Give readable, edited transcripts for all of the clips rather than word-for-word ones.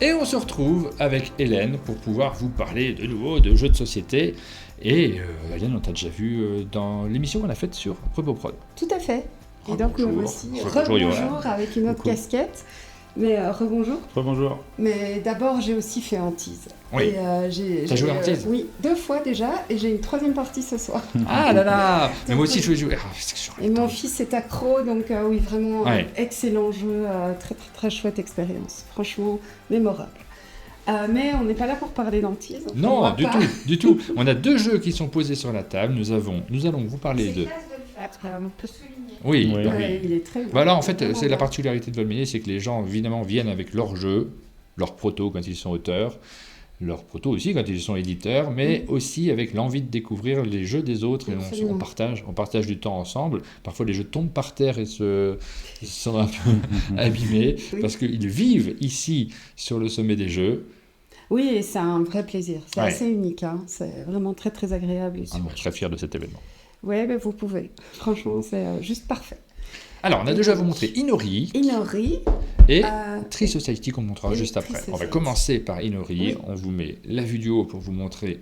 Et on se retrouve avec Hélène pour pouvoir vous parler de nouveau de jeux de société. Et Hélène, on t'a déjà vu dans l'émission qu'on a faite sur ReboProd. Tout à fait. Et donc nous aussi, rebonjour avec une autre casquette. Mais rebonjour. Rebonjour. Mais d'abord, j'ai aussi fait Antise. Oui. T'as joué Antise Oui, 2 fois déjà, et j'ai une 3e partie ce soir. Ah là là. Mais moi aussi, je vais jouer. Et mon fils est accro, donc oui, vraiment excellent jeu, très très très chouette expérience. Franchement, mémorable. Mais on n'est pas là pour parler d'Antise. Non, du tout. On a 2 jeux qui sont posés sur la table. Nous allons vous parler de... Oui, il est très bien. Voilà, en fait, c'est la particularité de Volminier, c'est que les gens, évidemment, viennent avec leur jeu, leur proto quand ils sont auteurs, leur proto aussi quand ils sont éditeurs, mais aussi avec l'envie de découvrir les jeux des autres. Et on partage du temps ensemble. Parfois, les jeux tombent par terre et sont un peu abîmés, parce qu'ils vivent ici, sur le sommet des jeux. Oui, et c'est un vrai plaisir. C'est assez unique. Hein. C'est vraiment très, très agréable. On est très fiers de cet événement. Oui, mais vous pouvez. Franchement, c'est juste parfait. Alors, on a déjà vous montré Inori. Et Tree Society qu'on montrera juste après. On va commencer par Inori. Oui. On vous met la vue du haut pour vous montrer,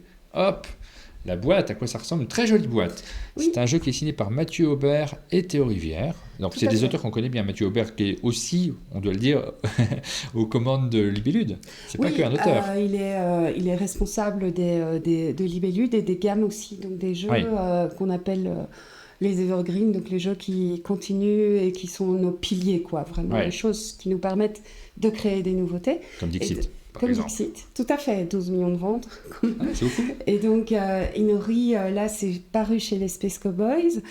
la boîte, à quoi ça ressemble. Une très jolie boîte. Oui. C'est un jeu qui est signé par Mathieu Aubert et Théo Rivière. Donc, c'est des auteurs qu'on connaît bien. Mathieu Aubert qui est aussi, on doit le dire, aux commandes de Libellude. C'est pas qu'un auteur. Il est responsable de Libellude et des gammes aussi. Donc, des jeux qu'on appelle... les evergreen, donc les jeux qui continuent et qui sont nos piliers, quoi. Vraiment, les choses qui nous permettent de créer des nouveautés. Comme Dixit. Comme Dixit, tout à fait, 12 millions de ventes. C'est beaucoup. Et donc, Inori, là, c'est paru chez les Space Cowboys.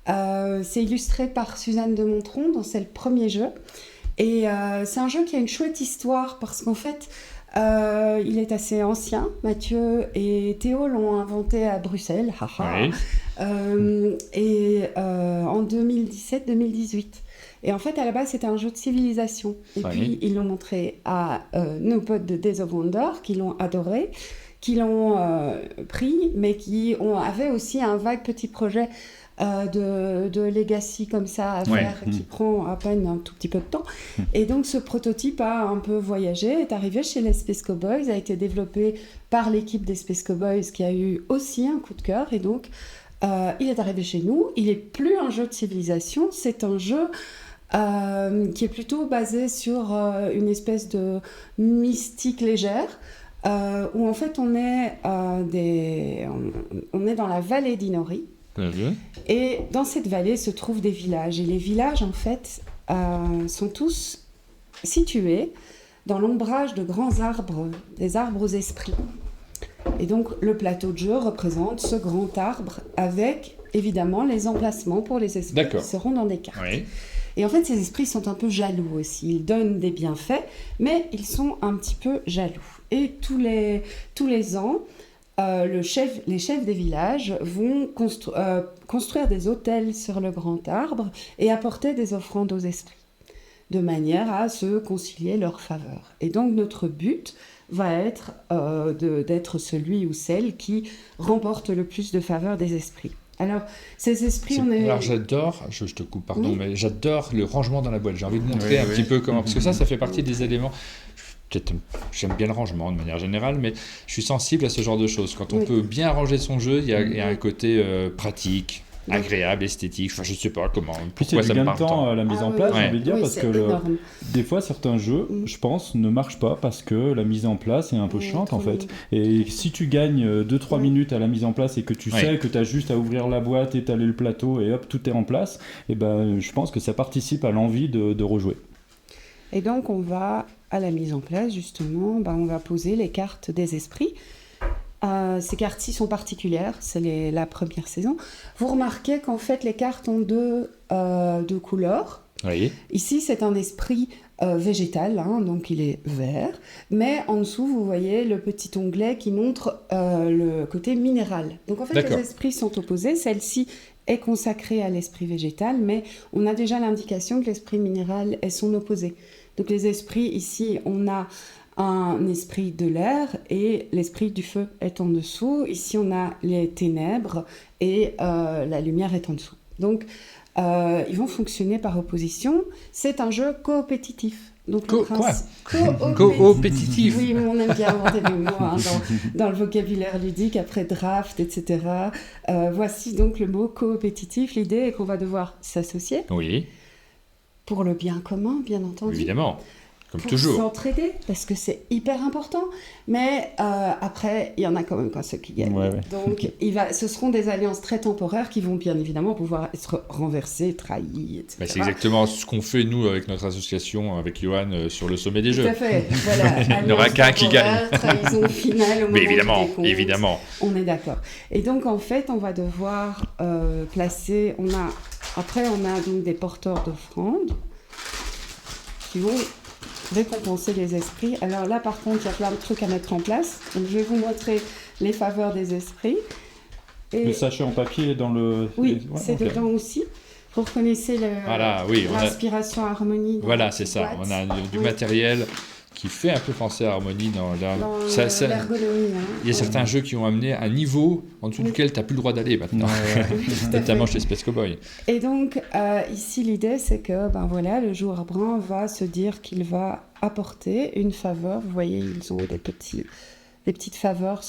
C'est illustré par Suzanne de Montron, donc c'est le premier jeu. Et c'est un jeu qui a une chouette histoire, parce qu'en fait, il est assez ancien. Mathieu et Théo l'ont inventé à Bruxelles. Oui. En 2017-2018. Et en fait, à la base, c'était un jeu de civilisation. Et puis, ils l'ont montré à nos potes de Days of Wonder, qui l'ont adoré, qui l'ont pris, mais qui avaient aussi un vague petit projet de legacy comme ça à faire, qui prend à peine un tout petit peu de temps. Et donc, ce prototype a un peu voyagé, est arrivé chez les Space Cowboys, a été développé par l'équipe des Space Cowboys, qui a eu aussi un coup de cœur. Et donc, il est arrivé chez nous. Il n'est plus un jeu de civilisation, c'est un jeu qui est plutôt basé sur une espèce de mystique légère, où en fait on est dans la vallée d'Inori. Et dans cette vallée se trouvent des villages. Et les villages, en fait, sont tous situés dans l'ombrage de grands arbres, des arbres aux esprits. Et donc, le plateau de jeu représente ce grand arbre avec, évidemment, les emplacements pour les esprits qui seront dans des cartes. Oui. Et en fait, ces esprits sont un peu jaloux aussi. Ils donnent des bienfaits, mais ils sont un petit peu jaloux. Et tous les ans, les chefs des villages vont construire des autels sur le grand arbre et apporter des offrandes aux esprits, de manière à se concilier leur faveur. Et donc, notre but va être d'être celui ou celle qui remporte le plus de faveur des esprits. Alors, ces esprits, Alors, j'adore, je te coupe, pardon, mais j'adore le rangement dans la boîte. J'ai envie de montrer un petit peu comment... Parce que ça fait partie des éléments... J'aime bien le rangement de manière générale, mais je suis sensible à ce genre de choses. Quand on peut bien ranger son jeu, il y a un côté pratique, agréable, esthétique, enfin je sais pas comment, pourquoi ça me parle tant. La mise en place, j'ai envie de dire, parce que des fois certains jeux, je pense, ne marchent pas parce que la mise en place est un peu chiante en fait. Et si tu gagnes 2-3 minutes à la mise en place et que tu sais que tu as juste à ouvrir la boîte, étaler le plateau et hop, tout est en place, et ben je pense que ça participe à l'envie de rejouer. Et donc on va à la mise en place justement, on va poser les cartes des esprits. Ces cartes-ci sont particulières, c'est la première saison. Vous remarquez qu'en fait, les cartes ont deux couleurs. Oui. Ici, c'est un esprit végétal, donc il est vert. Mais en dessous, vous voyez le petit onglet qui montre le côté minéral. Donc en fait, les esprits sont opposés. Celle-ci est consacrée à l'esprit végétal, mais on a déjà l'indication que l'esprit minéral est son opposé. Donc les esprits, ici, on a un esprit de l'air et l'esprit du feu est en dessous. Ici, on a les ténèbres et la lumière est en dessous. Donc, ils vont fonctionner par opposition. C'est un jeu coopétitif. Donc, coopétitif. Oui, on aime bien inventer des mots dans le vocabulaire ludique, après draft, etc. Voici donc le mot coopétitif. L'idée est qu'on va devoir s'associer. Oui. Pour le bien commun, bien entendu. Évidemment. Comme pour toujours. S'entraider, parce que c'est hyper important. Mais après, il y en a quand même ceux qui gagnent. Ouais. Donc, ce seront des alliances très temporaires qui vont bien évidemment pouvoir être renversées, trahies, etc. C'est exactement ce qu'on fait, nous, avec notre association, avec Johan, sur le sommet des Jeux. Tout à fait. Voilà. Il n'y aura qu'un qui gagne. Trahison finale au moment Mais évidemment, du décompte. évidemment. On est d'accord. Et donc, en fait, on va devoir placer... Après, on a donc des porteurs d'offrandes qui vont récompenser les esprits. Alors là, par contre, il y a plein de trucs à mettre en place. Donc, je vais vous montrer les faveurs des esprits. Et... Le sachet en papier dans le... Oui, c'est dedans aussi. Vous reconnaissez l'inspiration harmonie. Voilà, c'est ça. On a du matériel qui fait un peu penser à Harmonie dans l'ergonomie. Il y a certains jeux qui ont amené un niveau en dessous duquel tu n'as plus le droit d'aller maintenant, notamment chez Space Cowboy. Et donc, ici, l'idée, c'est que le joueur brun va se dire qu'il va apporter une faveur. Vous voyez, ils ont des petites faveurs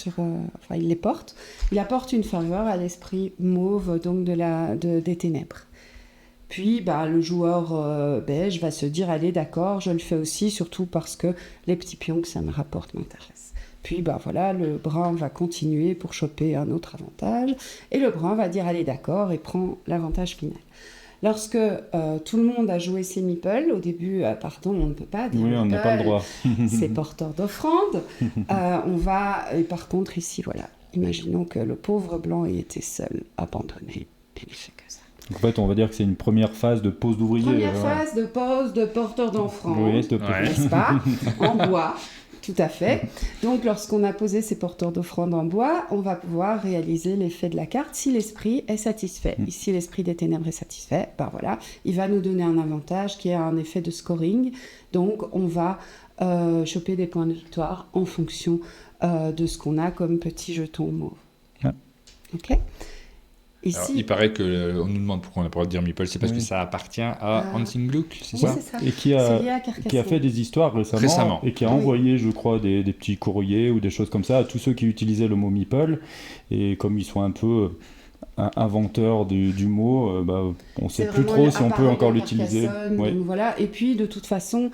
ils les portent. Il apporte une faveur à l'esprit mauve, donc des ténèbres. Puis, le joueur beige va se dire, allez, d'accord, je le fais aussi, surtout parce que les petits pions que ça me rapporte m'intéressent. Puis, le brun va continuer pour choper un autre avantage, et le brun va dire, allez, d'accord, et prend l'avantage final. Lorsque tout le monde a joué ses meeples, au début, on ne peut pas dire on n'a pas le droit. C'est porteur d'offrande. On va, et par contre, ici, imaginons que le pauvre blanc ait été seul, abandonné, et il ne fait que ça. En fait, on va dire que c'est une première phase de pose d'ouvrier. Première phase de pose de porteur d'offrande, n'est-ce pas ? En bois, tout à fait. Donc, lorsqu'on a posé ces porteurs d'offrande en bois, on va pouvoir réaliser l'effet de la carte si l'esprit est satisfait. Ici, l'esprit des ténèbres est satisfait, il va nous donner un avantage qui est un effet de scoring. Donc, on va choper des points de victoire en fonction de ce qu'on a comme petit jeton mauve. Ok ? Ici, alors, il paraît qu'on nous demande pourquoi on n'a pas le droit de dire meeple, c'est parce que ça appartient à Hansing Gluck, c'est ça ? C'est ça. Et qui a fait des histoires récemment. Et qui a envoyé, je crois, des petits courriers ou des choses comme ça à tous ceux qui utilisaient le mot meeple. Et comme ils sont un peu inventeurs du mot, on ne sait plus trop si on peut encore l'utiliser. Voilà. Et puis, de toute façon...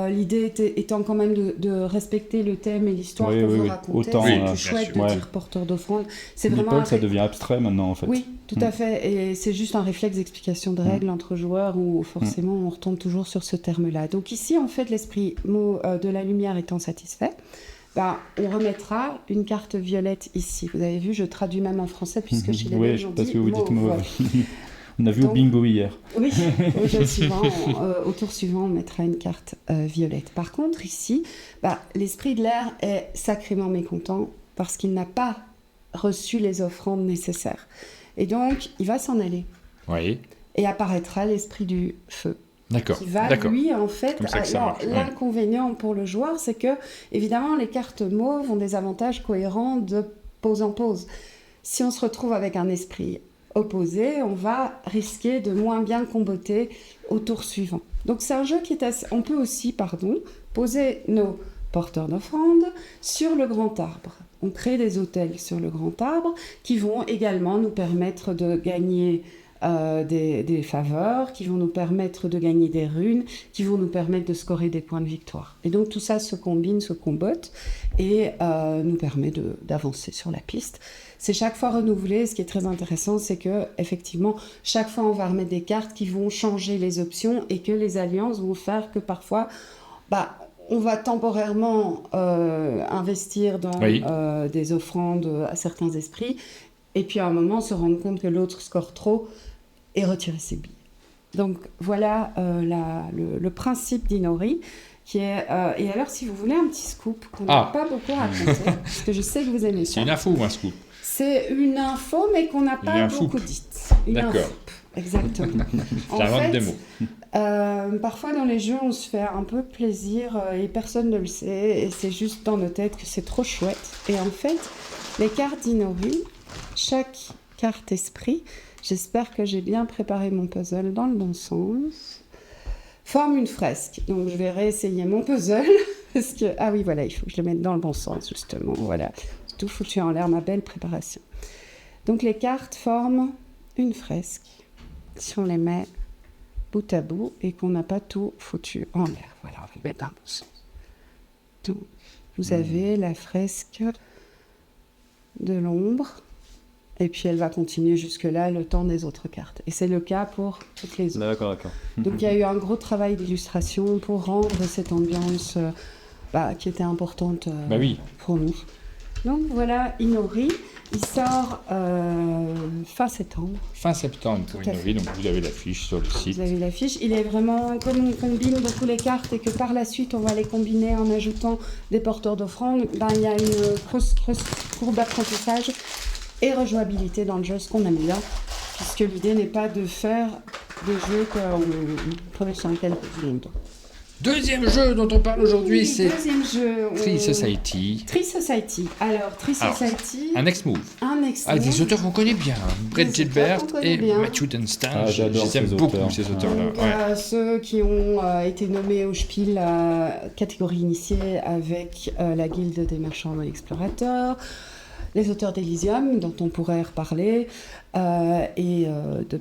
l'idée étant quand même de respecter le thème et l'histoire qu'on veut raconter. C'est plus chouette de dire porteur d'offrande. C'est vraiment ça devient abstrait maintenant en fait. Oui, tout à fait. Et c'est juste un réflexe d'explication de règles entre joueurs où forcément on retombe toujours sur ce terme-là. Donc ici, en fait, l'esprit de la lumière étant satisfait, on remettra une carte violette ici. Vous avez vu, je traduis même en français puisque chez les Belges on dit que vous dites mauve. On a vu au bingo hier. Oui, au tour suivant, on mettra une carte violette. Par contre, ici, l'esprit de l'air est sacrément mécontent parce qu'il n'a pas reçu les offrandes nécessaires. Et donc, il va s'en aller. Oui. Et apparaîtra l'esprit du feu. D'accord. Qui va, lui, en fait... L'inconvénient pour le joueur, c'est que, évidemment, les cartes mauves ont des avantages cohérents de pose en pose. Si on se retrouve avec un esprit opposé, on va risquer de moins bien comboter au tour suivant. Donc c'est un jeu qui est assez... On peut aussi, poser nos porteurs d'offrandes sur le grand arbre. On crée des hôtels sur le grand arbre qui vont également nous permettre de gagner des faveurs, qui vont nous permettre de gagner des runes, qui vont nous permettre de scorer des points de victoire. Et donc tout ça se combine, se combotte et nous permet d'avancer sur la piste. C'est chaque fois renouvelé. Ce qui est très intéressant, c'est que effectivement, chaque fois, on va remettre des cartes qui vont changer les options et que les alliances vont faire que parfois, on va temporairement investir dans des offrandes à certains esprits et puis à un moment se rendre compte que l'autre score trop et retirer ses billes. Donc voilà le principe d'Inori. Qui est, et alors, si vous voulez un petit scoop qu'on n'a pas beaucoup raconté, parce que je sais que vous aimez ça. C'est une info ou un scoop ? C'est une info, mais qu'on n'a pas beaucoup dite. D'accord. Exactement. J'invente des mots. Parfois, dans les jeux, on se fait un peu plaisir et personne ne le sait. Et c'est juste dans nos têtes que c'est trop chouette. Et en fait, les cartes d'Inori, chaque carte esprit, j'espère que j'ai bien préparé mon puzzle dans le bon sens. forme une fresque. Donc je vais réessayer mon puzzle, parce que, ah oui, voilà, il faut que je le mette dans le bon sens, justement, voilà. C'est tout foutu en l'air, ma belle préparation. Donc les cartes forment une fresque, si on les met bout à bout, et qu'on n'a pas tout foutu en l'air. Voilà, on va le mettre dans le bon sens. Donc, vous avez la fresque de l'ombre, et puis elle va continuer jusque-là le temps des autres cartes. Et c'est le cas pour toutes les autres. D'accord. Donc il y a eu un gros travail d'illustration pour rendre cette ambiance qui était importante pour nous. Donc voilà Inori, il sort fin septembre. Fin septembre pour Inori, donc vous avez l'affiche sur le site. Vous avez l'affiche, il est vraiment, comme on combine beaucoup les cartes et que par la suite on va les combiner en ajoutant des porteurs d'offrandes, il y a une grosse courbe d'apprentissage et rejouabilité dans le jeu, ce qu'on aime bien, puisque l'idée n'est pas de faire des jeux sur lesquels on joue. Deuxième jeu dont on parle aujourd'hui, c'est deuxième jeu, Tree Society. Tree Society. Alors, Tree Society... Un ex-move. Avec des auteurs qu'on connaît bien. Brett Gilbert et Matthew Dunstan. J'adore J'aime beaucoup ces auteurs-là. Ceux qui ont été nommés au Spiel, catégorie initiée avec la Guilde des marchands et explorateurs, les auteurs d'Elysium, dont on pourrait reparler, et de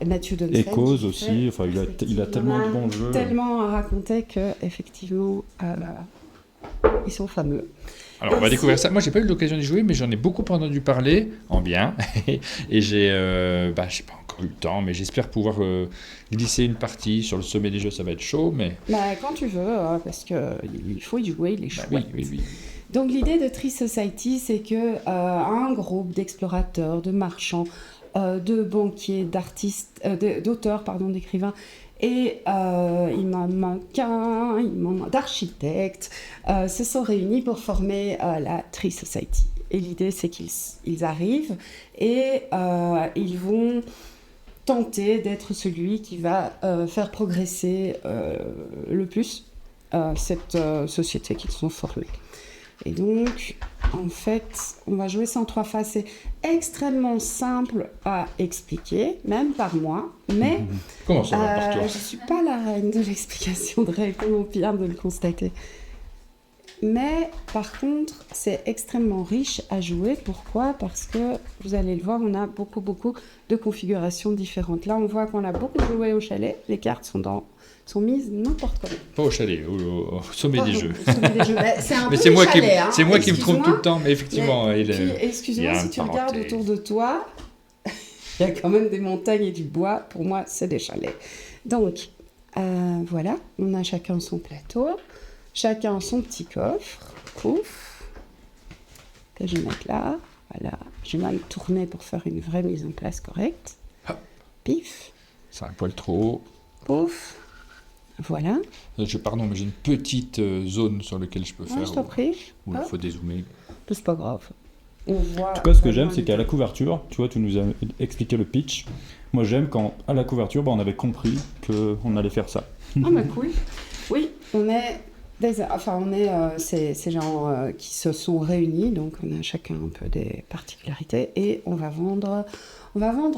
Matthew Dunstan. Et Cause aussi, enfin, il a tellement de bons jeux. Tellement à raconter qu'effectivement, ils sont fameux. Alors, on va découvrir ça. Moi, j'ai pas eu l'occasion d'y jouer, mais j'en ai beaucoup entendu parler, en bien. Et j'ai, j'ai pas encore eu le temps, mais j'espère pouvoir glisser une partie sur le sommet des jeux. Ça va être chaud, mais... Quand tu veux, parce qu'il faut y jouer, il est chouette. Oui. Donc l'idée de Tree Society, c'est que un groupe d'explorateurs, de marchands, de banquiers, d'artistes, d'auteurs, d'écrivains, et il m'en manque un, d'architectes, se sont réunis pour former la Tree Society. Et l'idée, c'est qu'ils arrivent et ils vont tenter d'être celui qui va faire progresser le plus cette société qu'ils sont formés. Et donc, en fait, on va jouer ça en 3 phases. C'est extrêmement simple à expliquer, même par moi, mais comment ça va par toi ? Je ne suis pas la reine de l'explication de règles, comme on vient de le constater. Mais par contre, c'est extrêmement riche à jouer. Pourquoi ? Parce que, vous allez le voir, on a beaucoup de configurations différentes. Là, on voit qu'on a beaucoup joué au chalet. Les cartes sont mises n'importe comment. Pas au chalet, au sommet des jeux. C'est un mais peu c'est moi chalet, c'est moi qui me trompe tout le temps, mais effectivement... Excuse-moi, si tu regardes autour de toi, il y a quand même des montagnes et du bois. Pour moi, c'est des chalets. Donc, voilà, on a chacun son plateau, chacun son petit coffre, pouf, que je vais mettre là. Voilà, je vais même tourner pour faire une vraie mise en place correcte. Hop. Pif. C'est un poil trop haut. Pouf. Voilà. Pardon, mais j'ai une petite zone sur laquelle je peux faire. Je t'en prie. Où il faut dézoomer. C'est pas grave. En tout cas, ce que j'aime, c'est qu'à la couverture, tu vois, tu nous as expliqué le pitch. Moi, j'aime quand, à la couverture, on avait compris qu'on allait faire ça. Ah, bah cool. Oui, on est ces gens qui se sont réunis, donc on a chacun un peu des particularités, et on va vendre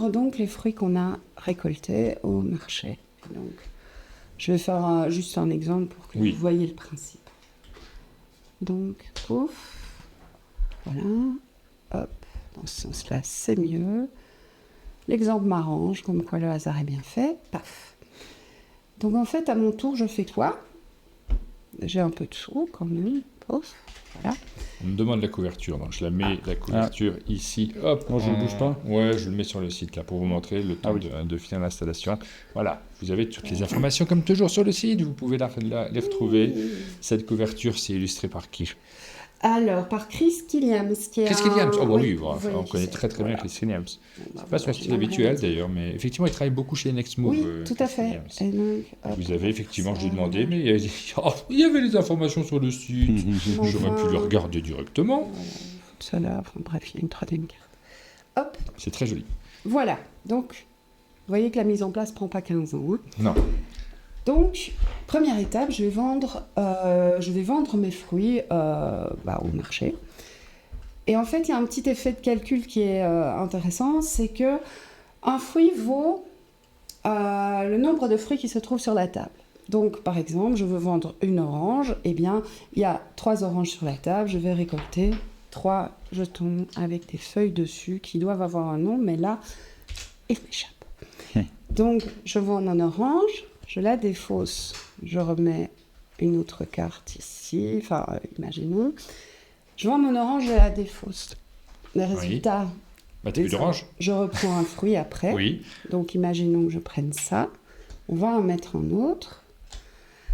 donc les fruits qu'on a récoltés au marché. Donc, je vais faire juste un exemple pour que vous voyez le principe. Donc, pouf, voilà, hop, dans ce sens-là, c'est mieux. L'exemple m'arrange, comme quoi le hasard est bien fait, paf. Donc en fait, à mon tour, je fais quoi ? J'ai un peu de sous quand même, pouf, voilà. On me demande la couverture, donc je la mets, la couverture ici, hop. Non, je ne bouge pas. Ouais, je le mets sur le site là pour vous montrer le temps de finir l'installation. Voilà, vous avez toutes les informations comme toujours sur le site, vous pouvez les retrouver. Cette couverture, c'est illustré par qui ? Alors, par Chris Williams. Chris Williams, on connaît très bien Chris Williams. C'est pas son style habituel d'ailleurs, mais effectivement, il travaille beaucoup chez Next Move. Oui, tout à fait. Et donc, vous avez effectivement, je lui ai demandé, mais il y avait les informations sur le site. J'aurais pu le regarder directement. Ça là, bref, il y a une 3e carte. Hop. C'est très joli. Voilà, donc, vous voyez que la mise en place prend pas 15 ans. Hein. Non. Donc, première étape, je vais vendre mes fruits au marché. Et en fait, il y a un petit effet de calcul qui est intéressant, c'est que un fruit vaut le nombre de fruits qui se trouvent sur la table. Donc, par exemple, je veux vendre une orange, eh bien, il y a 3 oranges sur la table, je vais récolter 3 jetons avec des feuilles dessus qui doivent avoir un nom, mais là, il m'échappe. Donc, je vends mon orange, je la défausse, je remets une autre carte ici, enfin, imaginons. Je vends mon orange, je la défausse. Le résultat, t'as plus d'orange. Je reprends un fruit après. Oui. Donc, imaginons que je prenne ça. On va en mettre un autre.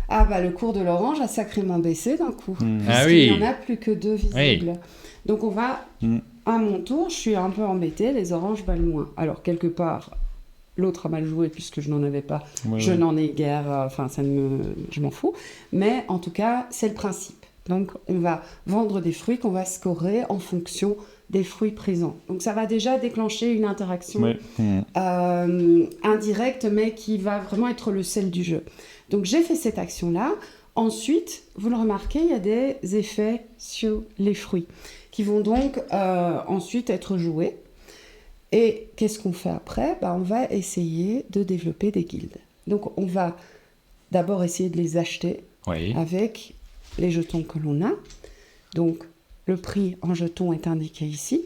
Ah le cours de l'orange a sacrément baissé d'un coup. Il n'y en a plus que 2 visibles. Oui. Donc on va, à mon tour, je suis un peu embêtée, les oranges valent moins. Alors quelque part, l'autre a mal joué puisque je n'en avais pas. Je n'en ai guère, je m'en fous. Mais en tout cas, c'est le principe. Donc on va vendre des fruits qu'on va scorer en fonction des fruits présents. Donc ça va déjà déclencher une interaction indirecte, mais qui va vraiment être le sel du jeu. Donc j'ai fait cette action-là. Ensuite, vous le remarquez, il y a des effets sur les fruits qui vont donc ensuite être joués. Et qu'est-ce qu'on fait après ? On va essayer de développer des guildes. Donc on va d'abord essayer de les acheter avec les jetons que l'on a. Donc le prix en jetons est indiqué ici.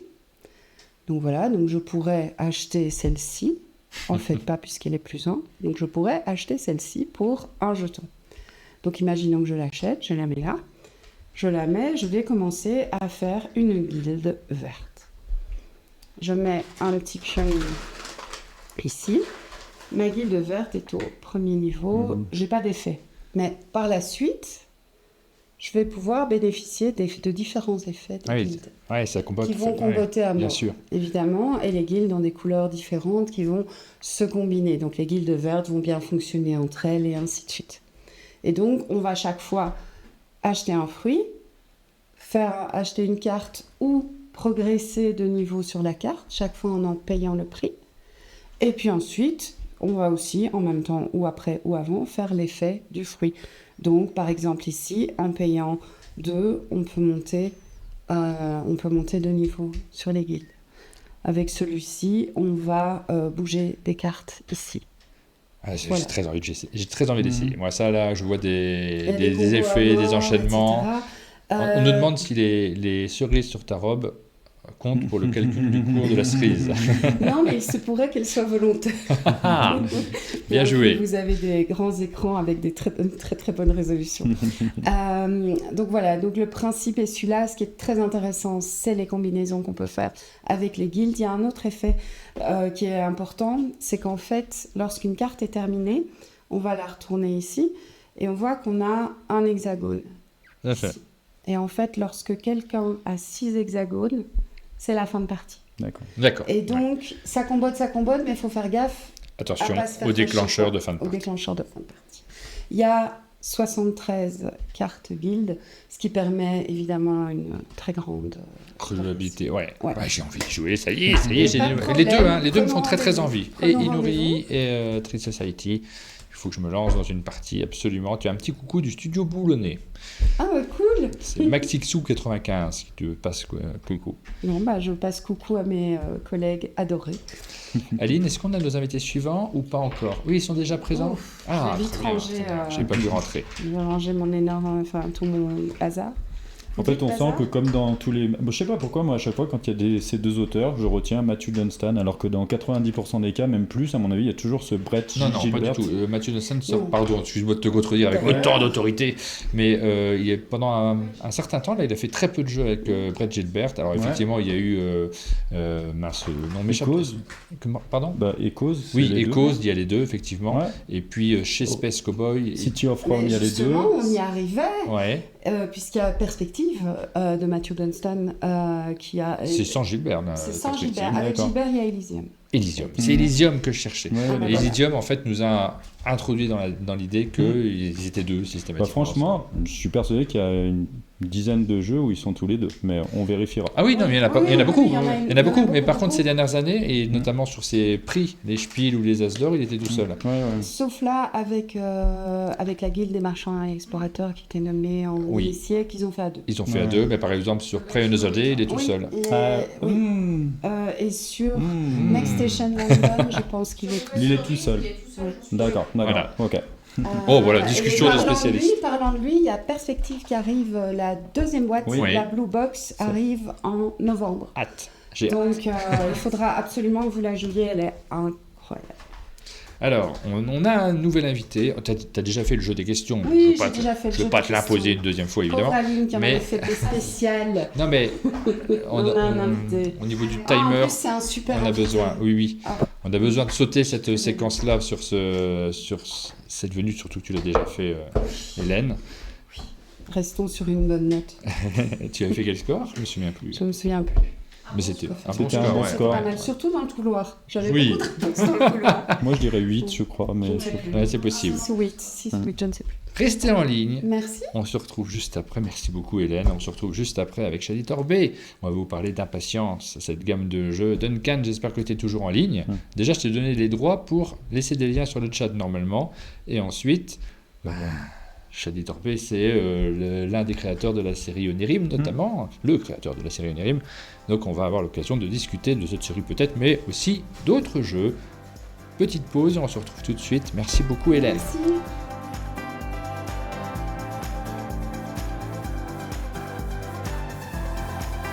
Donc voilà, donc je pourrais acheter celle-ci. En fait pas puisqu'elle est plus 1. Donc je pourrais acheter celle-ci pour 1 jeton. Donc imaginons que je l'achète, je la mets là. Je la mets, je vais commencer à faire une guilde verte. Je mets un petit pion ici. Ma guilde verte est au premier niveau. J'ai pas d'effet. Mais par la suite, je vais pouvoir bénéficier de différents effets de guildes qui vont comboter à mort, bien sûr. Évidemment, et les guildes ont des couleurs différentes qui vont se combiner. Donc les guildes vertes vont bien fonctionner entre elles et ainsi de suite. Et donc, on va chaque fois acheter un fruit, acheter une carte ou progresser de niveau sur la carte, chaque fois en payant le prix. Et puis ensuite, on va aussi, en même temps ou après ou avant, faire l'effet du fruit. Donc, par exemple, ici, en payant 2, on peut monter de niveau sur les guildes. Avec celui-ci, on va bouger des cartes ici. J'ai très envie d'essayer. Moi, ça, là, je vois des effets, des enchaînements. On nous demande si les cerises sur ta robe comptent pour le calcul du cours de la cerise. Non, mais il se pourrait qu'elle soit volontaire. Bien joué. Vous avez des grands écrans avec une très très bonne résolution. Donc voilà, donc le principe est celui-là. Ce qui est très intéressant, c'est les combinaisons qu'on peut faire avec les guildes. Il y a un autre effet qui est important, c'est qu'en fait, lorsqu'une carte est terminée, on va la retourner ici et on voit qu'on a un hexagone. Et en fait, lorsque quelqu'un a 6 hexagones, c'est la fin de partie. D'accord. Et donc, ça combote, mais il faut faire gaffe. Attention au déclencheur de fin de partie. Il y a 73 cartes guildes, ce qui permet évidemment une très grande probabilité. J'ai envie de jouer, ça y est. Les deux me font très très envie. Et Inuri et Tree Society. Il faut que je me lance dans une partie absolument. Tu as un petit coucou du studio boulonnais. Ah ouais, cool. C'est Maxixou95 qui te passe coucou. Non, je passe coucou à mes collègues adorés. Aline, est-ce qu'on a nos invités suivants ou pas encore ? Oui, ils sont déjà présents. J'ai vite rangé. J'ai pas pu rentrer. J'ai rangé tout mon hasard. En fait, on sent que comme dans tous les... je sais pas pourquoi, moi, à chaque fois, quand il y a ces 2 auteurs, je retiens Matthew Dunstan, alors que dans 90% des cas, même plus, à mon avis, il y a toujours ce Brett Gilbert. Non, pas du tout. Matthew Dunstan, pardon, excuse-moi de te contredire avec autant d'autorité, mais pendant un certain temps, là, il a fait très peu de jeux avec Brett Gilbert. Alors, effectivement, il y a eu... non, mais pardon ? Echoes. Oui, Echoes, il y a les 2, effectivement. Ouais. Et puis, chez Space Cowboy... City of Rome, il y a les 2. On y arrivait. Puisqu'il y a Perspective de Matthew Dunstan qui a... C'est sans Gilbert. C'est sans Gilbert. Avec Gilbert, il y a Elysium. C'est Elysium que je cherchais. Elysium, en fait, nous a introduit dans l'idée qu'ils étaient 2 systématiquement. Franchement, je suis persuadé qu'il y a une dizaine de jeux où ils sont tous les 2, mais on vérifiera. Ah oui, non, mais il y en a beaucoup. Il y en a beaucoup, mais par contre, ces dernières années, et notamment sur ces prix, les Spiel ou les As d'Or, il était tout seul. Sauf là, avec la Guilde des marchands et explorateurs qui était nommée en initié, qu'ils ont fait à 2. Ils ont fait à 2, mais par exemple, sur Pray Another Day, il est tout seul. Et sur Next PlayStation London, je pense qu'il est... Il est tout seul. D'accord, voilà. Ok. Voilà, discussion de spécialistes. Parlant de lui, il y a Perspective qui arrive, la deuxième boîte, la Blue Box, arrive en novembre. Donc il faudra absolument que vous la jouiez, elle est incroyable. Alors, on a un nouvel invité. Tu as déjà fait le jeu des questions. Oui, j'ai déjà fait le jeu des questions. Je ne veux pas te l'imposer une deuxième fois, évidemment. Aline qui en avait fait des spéciales. Non, mais au niveau du timer, en plus, c'est un super on a besoin. Oui. On a besoin de sauter cette séquence-là sur cette venue, surtout que tu l'as déjà fait, Hélène. Oui. Restons sur une bonne note. Tu avais fait quel score? Je me souviens plus. Je me souviens plus. Mais c'était un bon score. Pas mal, surtout dans le couloir. J'avais beaucoup de réponses dans le couloir. Moi, je dirais 8, je crois. Mais c'est possible. 6 ou 8, je ne sais plus. Restez en ligne. Merci. On se retrouve juste après. Merci beaucoup, Hélène. On se retrouve juste après avec Shadi Torbet. On va vous parler d'impatience, cette gamme de jeux. Duncan, j'espère que tu es toujours en ligne. Déjà, je t'ai donné les droits pour laisser des liens sur le chat normalement. Et ensuite, Shadi Torbet, c'est l'un des créateurs de la série Onirim, notamment, le créateur de la série Onirim. Donc on va avoir l'occasion de discuter de cette série peut-être, mais aussi d'autres jeux. Petite pause et on se retrouve tout de suite. Merci beaucoup, Hélène. Merci.